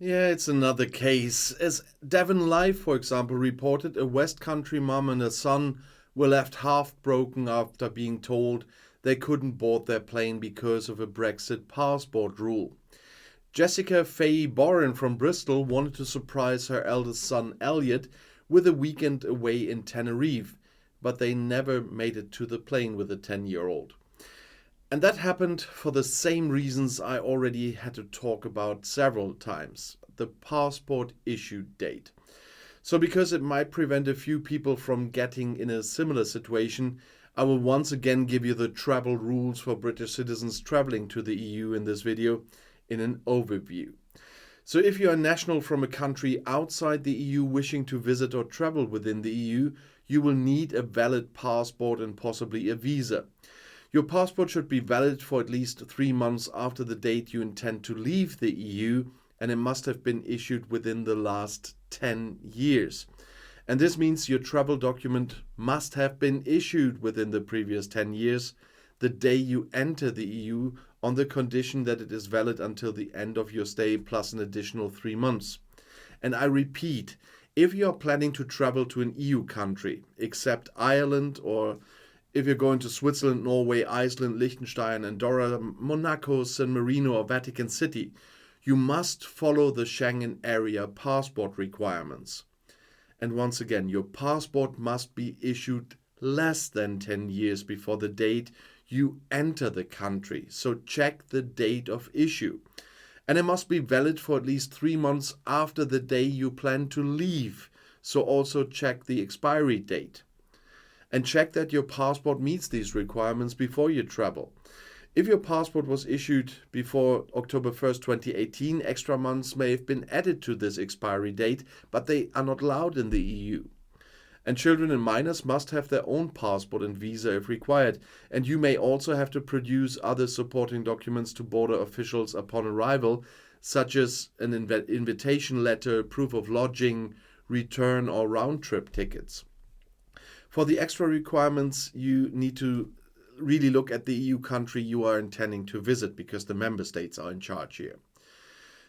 Yeah, it's another case. As Devon Live, for example, reported, a Westcountry mum and a son were left half broken after being told they couldn't board their plane because of a Brexit passport rule. Jessica Fahy-Bawren from Bristol wanted to surprise her eldest son Elliott with a weekend away in Tenerife, but they never made it to the plane with the 10-year-old. And that happened for the same reasons I already had to talk about several times: the passport issue date. So, because it might prevent a few people from getting in a similar situation, I will once again give you the travel rules for British citizens traveling to the EU in this video in an overview. So, if you are a national from a country outside the EU wishing to visit or travel within the EU, you will need a valid passport and possibly a visa. Your passport should be valid for at least 3 months after the date you intend to leave the EU, and it must have been issued within the last 10 years. And this means your travel document must have been issued within the previous 10 years, the day you enter the EU, on the condition that it is valid until the end of your stay plus an additional 3 months. And I repeat, if you are planning to travel to an EU country, except Ireland, or if you're going to Switzerland, Norway, Iceland, Liechtenstein, Andorra, Monaco, San Marino, or Vatican City, you must follow the Schengen area passport requirements. And once again, your passport must be issued less than 10 years before the date you enter the country. So check the date of issue. And it must be valid for at least 3 months after the day you plan to leave. So also check the expiry date. And check that your passport meets these requirements before you travel. If your passport was issued before October 1st, 2018, extra months may have been added to this expiry date, but they are not allowed in the EU. And children and minors must have their own passport and visa if required. And you may also have to produce other supporting documents to border officials upon arrival, such as an invitation letter, proof of lodging, return or round-trip tickets. For the extra requirements, you need to really look at the EU country you are intending to visit, because the member states are in charge here.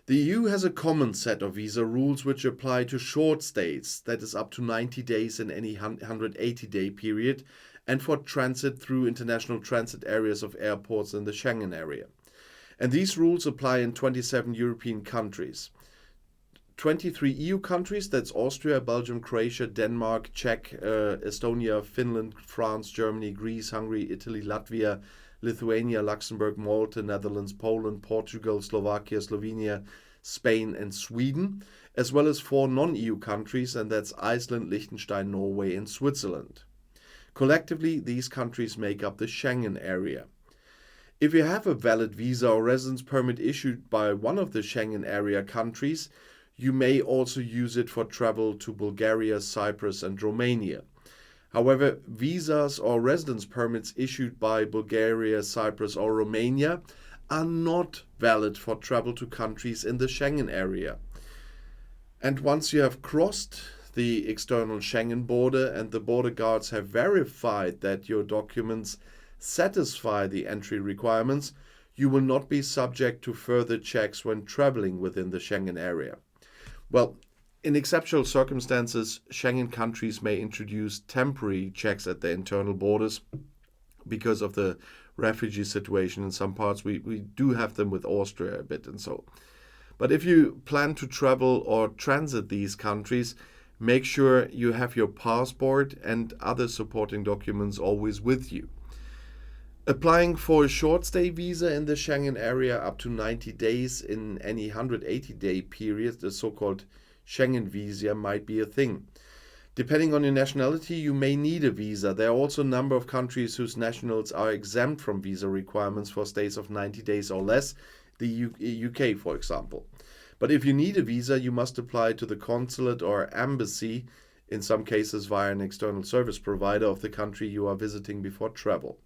The EU has a common set of visa rules which apply to short stays, that is up to 90 days in any 180-day period, and for transit through international transit areas of airports in the Schengen area. And these rules apply in 27 European countries. 23 EU countries, that's Austria, Belgium, Croatia, Denmark, Czech, Estonia, Finland, France, Germany, Greece, Hungary, Italy, Latvia, Lithuania, Luxembourg, Malta, Netherlands, Poland, Portugal, Slovakia, Slovenia, Spain and Sweden, as well as 4 non-EU countries, and that's Iceland, Liechtenstein, Norway and Switzerland. Collectively, these countries make up the Schengen area. If you have a valid visa or residence permit issued by one of the Schengen area countries, you may also use it for travel to Bulgaria, Cyprus and Romania. However, visas or residence permits issued by Bulgaria, Cyprus or Romania are not valid for travel to countries in the Schengen area. And once you have crossed the external Schengen border and the border guards have verified that your documents satisfy the entry requirements, you will not be subject to further checks when traveling within the Schengen area. Well, in exceptional circumstances, Schengen countries may introduce temporary checks at their internal borders because of the refugee situation in some parts. We do have them with Austria a bit and so. But if you plan to travel or transit these countries, make sure you have your passport and other supporting documents always with you. Applying for a short stay visa in the Schengen area up to 90 days in any 180-day period, the so-called Schengen visa, might be a thing. Depending on your nationality, you may need a visa. There are also a number of countries whose nationals are exempt from visa requirements for stays of 90 days or less, the UK, for example. But if you need a visa, you must apply to the consulate or embassy, in some cases via an external service provider of the country you are visiting before travel.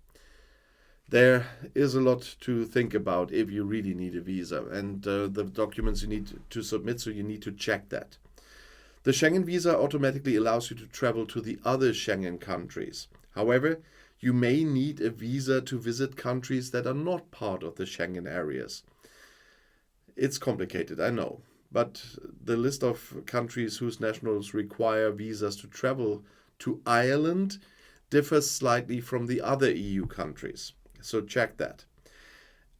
There is a lot to think about if you really need a visa and the documents you need to submit, so you need to check that. The Schengen visa automatically allows you to travel to the other Schengen countries. However, you may need a visa to visit countries that are not part of the Schengen areas. It's complicated, I know, but the list of countries whose nationals require visas to travel to Ireland differs slightly from the other EU countries. So check that.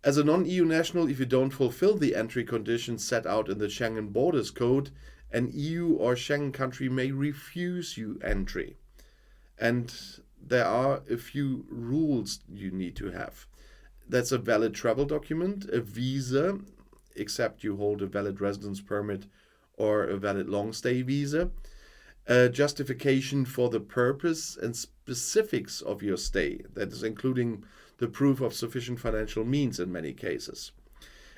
As a non-EU national, if you don't fulfill the entry conditions set out in the Schengen Borders Code, an EU or Schengen country may refuse you entry. And there are a few rules you need to have. That's a valid travel document, a visa, except you hold a valid residence permit or a valid long stay visa, a justification for the purpose and specifics of your stay, that is including the proof of sufficient financial means in many cases.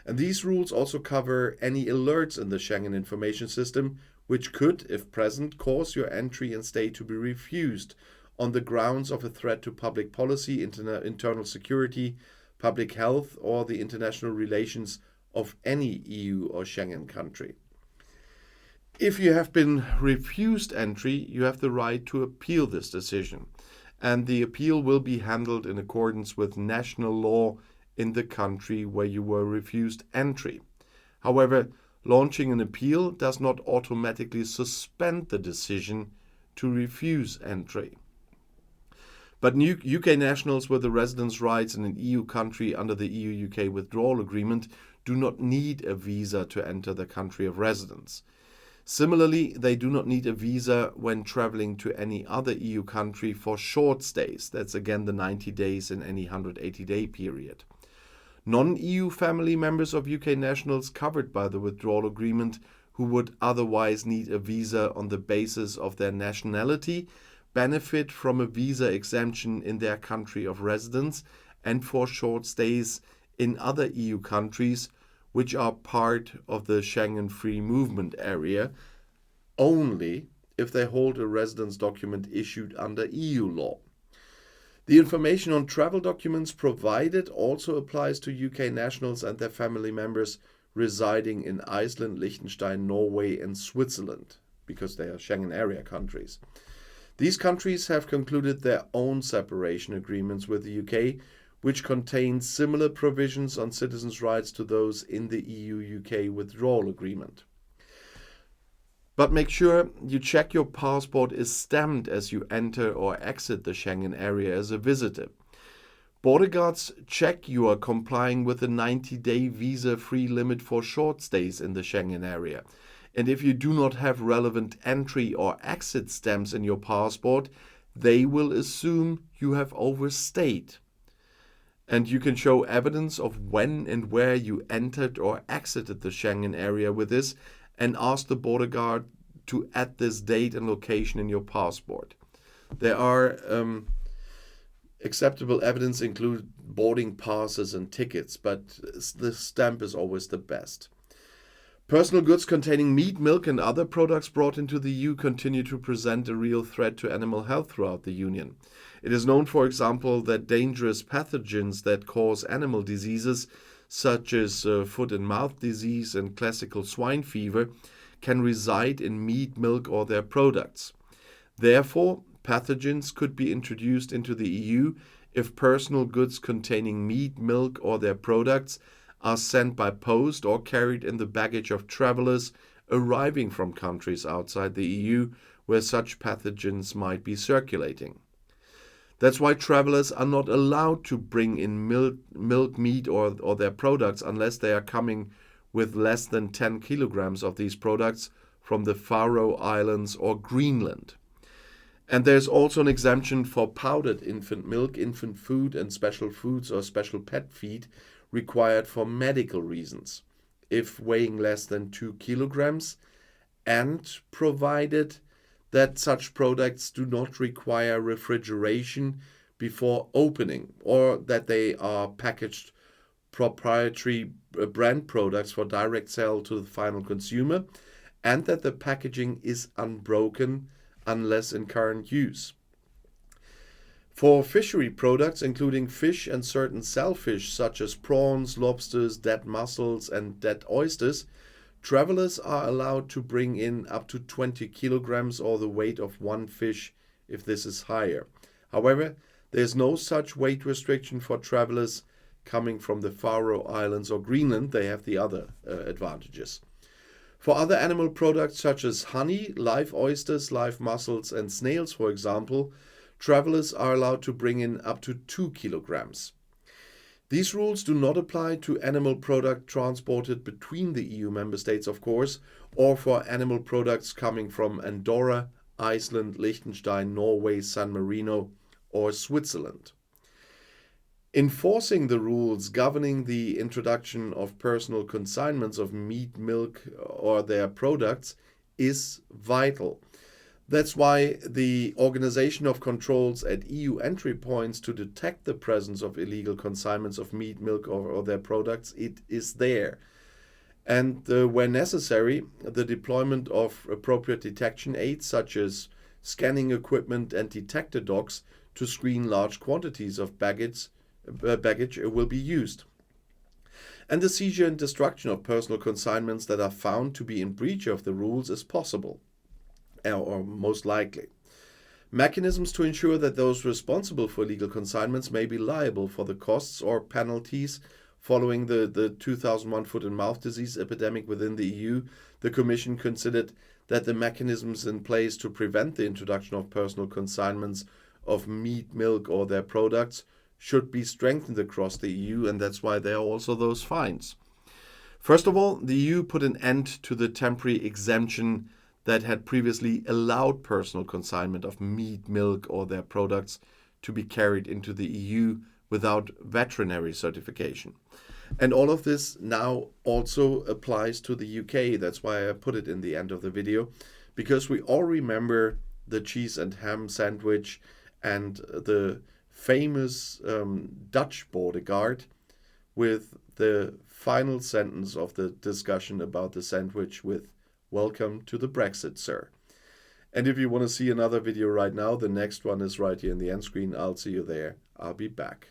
And these rules also cover any alerts in the Schengen information system which could, if present, cause your entry and stay to be refused on the grounds of a threat to public policy, internal security, public health, or the international relations of any EU or Schengen country. If you have been refused entry, you have the right to appeal this decision, and the appeal will be handled in accordance with national law in the country where you were refused entry. However, launching an appeal does not automatically suspend the decision to refuse entry. But new UK nationals with the residence rights in an EU country under the EU-UK withdrawal agreement do not need a visa to enter the country of residence. Similarly, they do not need a visa when traveling to any other EU country for short stays. That's again the 90 days in any 180-day period. Non-EU family members of UK nationals covered by the withdrawal agreement who would otherwise need a visa on the basis of their nationality benefit from a visa exemption in their country of residence and for short stays in other EU countries which are part of the Schengen free movement area, only if they hold a residence document issued under EU law. The information on travel documents provided also applies to UK nationals and their family members residing in Iceland, Liechtenstein, Norway, and Switzerland, because they are Schengen area countries. These countries have concluded their own separation agreements with the UK, which contain similar provisions on citizens' rights to those in the EU-UK withdrawal agreement. But make sure you check your passport is stamped as you enter or exit the Schengen area as a visitor. Border guards check you are complying with the 90-day visa-free limit for short stays in the Schengen area. And if you do not have relevant entry or exit stamps in your passport, they will assume you have overstayed. And you can show evidence of when and where you entered or exited the Schengen area with this and ask the border guard to add this date and location in your passport. There are acceptable evidence include boarding passes and tickets, but the stamp is always the best. Personal goods containing meat, milk, and other products brought into the EU continue to present a real threat to animal health throughout the Union. It is known, for example, that dangerous pathogens that cause animal diseases, such as foot and mouth disease and classical swine fever, can reside in meat, milk, or their products. Therefore, pathogens could be introduced into the EU if personal goods containing meat, milk, or their products are sent by post or carried in the baggage of travelers arriving from countries outside the EU where such pathogens might be circulating. That's why travelers are not allowed to bring in milk, meat, or their products unless they are coming with less than 10 kilograms of these products from the Faroe Islands or Greenland. And there's also an exemption for powdered infant milk, infant food, and special foods or special pet feed required for medical reasons, if weighing less than 2 kilograms, and provided that such products do not require refrigeration before opening, or that they are packaged proprietary brand products for direct sale to the final consumer, and that the packaging is unbroken unless in current use. For fishery products, including fish and certain shellfish such as prawns, lobsters, dead mussels, and dead oysters, travelers are allowed to bring in up to 20 kilograms or the weight of one fish if this is higher. However, there is no such weight restriction for travelers coming from the Faroe Islands or Greenland. They have the other advantages. For other animal products such as honey, live oysters, live mussels, and snails, for example, travelers are allowed to bring in up to 2 kilograms. These rules do not apply to animal product transported between the EU member states, of course, or for animal products coming from Andorra, Iceland, Liechtenstein, Norway, San Marino, or Switzerland. Enforcing the rules governing the introduction of personal consignments of meat, milk, or their products is vital. That's why the organization of controls at EU entry points to detect the presence of illegal consignments of meat, milk, or their products, it is there. And where necessary, the deployment of appropriate detection aids such as scanning equipment and detector dogs to screen large quantities of baggage will be used. And the seizure and destruction of personal consignments that are found to be in breach of the rules is possible, or most likely. Mechanisms to ensure that those responsible for illegal consignments may be liable for the costs or penalties following the 2001 foot and mouth disease epidemic within the EU, the Commission considered that the mechanisms in place to prevent the introduction of personal consignments of meat, milk, or their products should be strengthened across the EU, and that's why there are also those fines. First of all, the EU put an end to the temporary exemption that had previously allowed personal consignment of meat, milk, or their products to be carried into the EU without veterinary certification. And all of this now also applies to the UK. That's why I put it in the end of the video, because we all remember the cheese and ham sandwich and the famous Dutch border guard with the final sentence of the discussion about the sandwich with "Welcome to the Brexit, sir." And if you want to see another video right now, the next one is right here in the end screen. I'll see you there. I'll be back.